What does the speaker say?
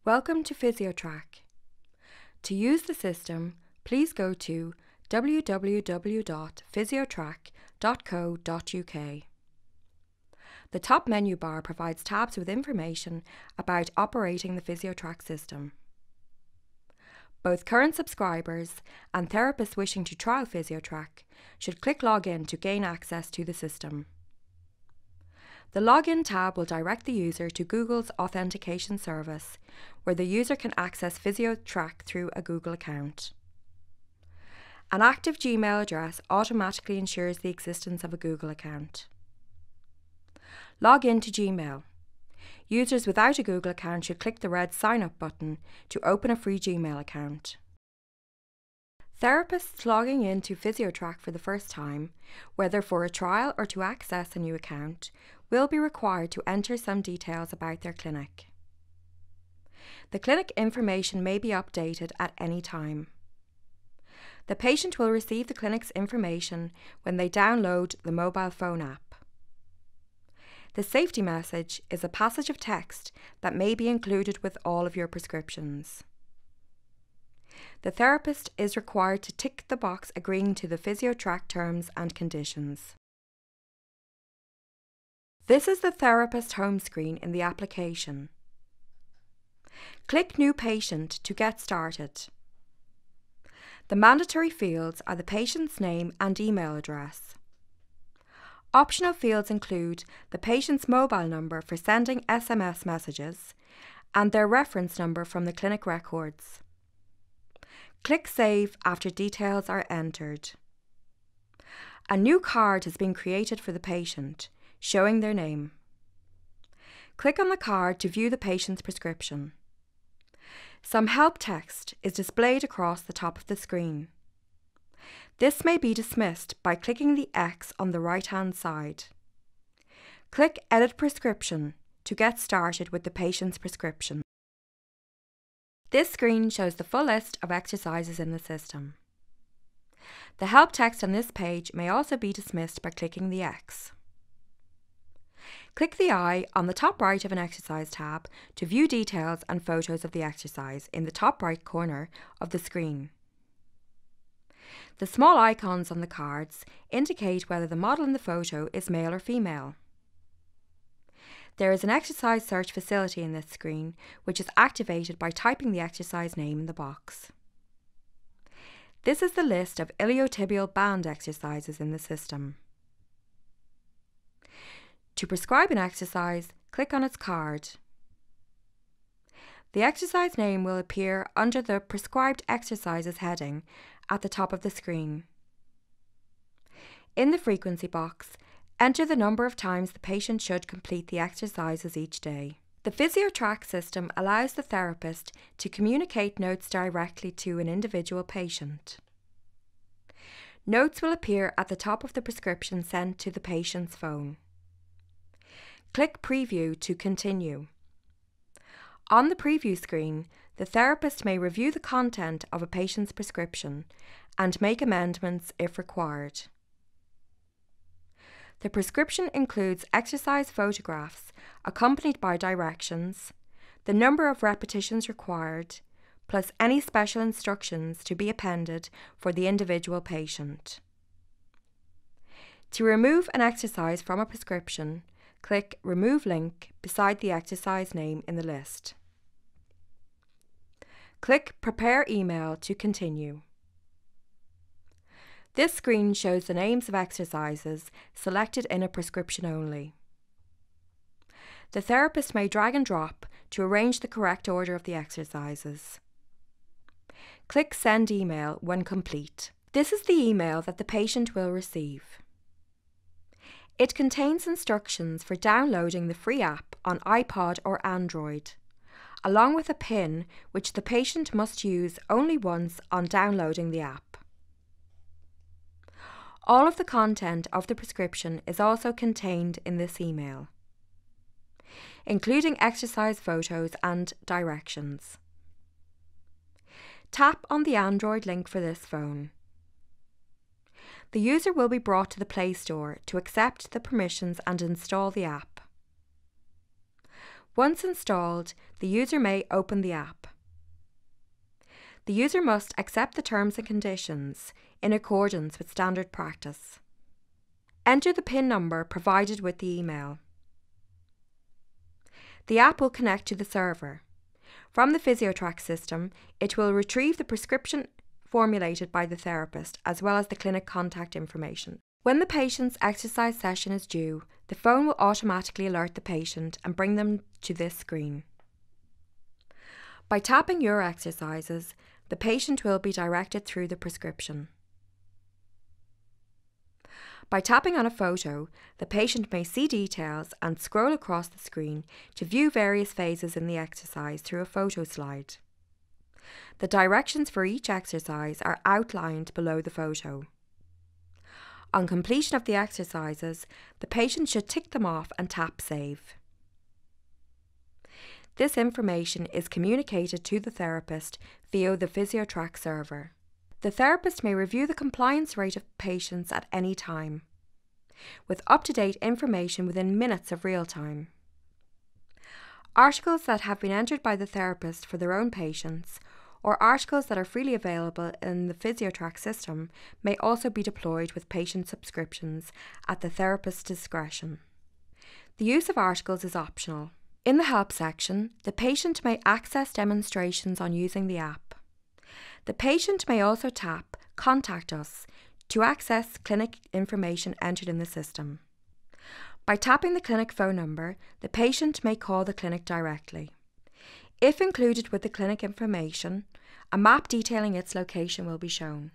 Welcome to PhysioTrack. To use the system, please go to www.physiotrack.co.uk. The top menu bar provides tabs with information about operating the PhysioTrack system. Both current subscribers and therapists wishing to trial PhysioTrack should click Login to gain access to the system. The Login tab will direct the user to Google's authentication service, where the user can access PhysioTrack through a Google account. An active Gmail address automatically ensures the existence of a Google account. Log in to Gmail. Users without a Google account should click the red Sign Up button to open a free Gmail account. Therapists logging into PhysioTrack for the first time, whether for a trial or to access a new account, will be required to enter some details about their clinic. The clinic information may be updated at any time. The patient will receive the clinic's information when they download the mobile phone app. The safety message is a passage of text that may be included with all of your prescriptions. The therapist is required to tick the box agreeing to the PhysioTrack terms and conditions. This is the therapist home screen in the application. Click New Patient to get started. The mandatory fields are the patient's name and email address. Optional fields include the patient's mobile number for sending SMS messages and their reference number from the clinic records. Click Save after details are entered. A new card has been created for the patient, showing their name. Click on the card to view the patient's prescription. Some help text is displayed across the top of the screen. This may be dismissed by clicking the X on the right-hand side. Click Edit Prescription to get started with the patient's prescription. This screen shows the full list of exercises in the system. The help text on this page may also be dismissed by clicking the X. Click the eye on the top right of an exercise tab to view details and photos of the exercise in the top right corner of the screen. The small icons on the cards indicate whether the model in the photo is male or female. There is an exercise search facility in this screen, which is activated by typing the exercise name in the box. This is the list of iliotibial band exercises in the system. To prescribe an exercise, click on its card. The exercise name will appear under the Prescribed Exercises heading at the top of the screen. In the frequency box, enter the number of times the patient should complete the exercises each day. The PhysioTrack system allows the therapist to communicate notes directly to an individual patient. Notes will appear at the top of the prescription sent to the patient's phone. Click Preview to continue. On the preview screen, the therapist may review the content of a patient's prescription and make amendments if required. The prescription includes exercise photographs accompanied by directions, the number of repetitions required, plus any special instructions to be appended for the individual patient. To remove an exercise from a prescription, click Remove Link beside the exercise name in the list. Click Prepare Email to continue. This screen shows the names of exercises selected in a prescription only. The therapist may drag and drop to arrange the correct order of the exercises. Click Send Email when complete. This is the email that the patient will receive. It contains instructions for downloading the free app on iPod or Android, along with a PIN which the patient must use only once on downloading the app. All of the content of the prescription is also contained in this email, including exercise photos and directions. Tap on the Android link for this phone. The user will be brought to the Play Store to accept the permissions and install the app. Once installed, the user may open the app. The user must accept the terms and conditions in accordance with standard practice. Enter the PIN number provided with the email. The app will connect to the server. From the PhysioTrack system, it will retrieve the prescription formulated by the therapist as well as the clinic contact information. When the patient's exercise session is due, the phone will automatically alert the patient and bring them to this screen. By tapping Your Exercises, the patient will be directed through the prescription. By tapping on a photo, the patient may see details and scroll across the screen to view various phases in the exercise through a photo slide. The directions for each exercise are outlined below the photo. On completion of the exercises, the patient should tick them off and tap Save. This information is communicated to the therapist via the PhysioTrack server. The therapist may review the compliance rate of patients at any time, with up-to-date information within minutes of real time. Articles that have been entered by the therapist for their own patients, or articles that are freely available in the PhysioTrack system, may also be deployed with patient subscriptions at the therapist's discretion. The use of articles is optional. In the Help section, the patient may access demonstrations on using the app. The patient may also tap Contact Us to access clinic information entered in the system. By tapping the clinic phone number, the patient may call the clinic directly. If included with the clinic information, a map detailing its location will be shown.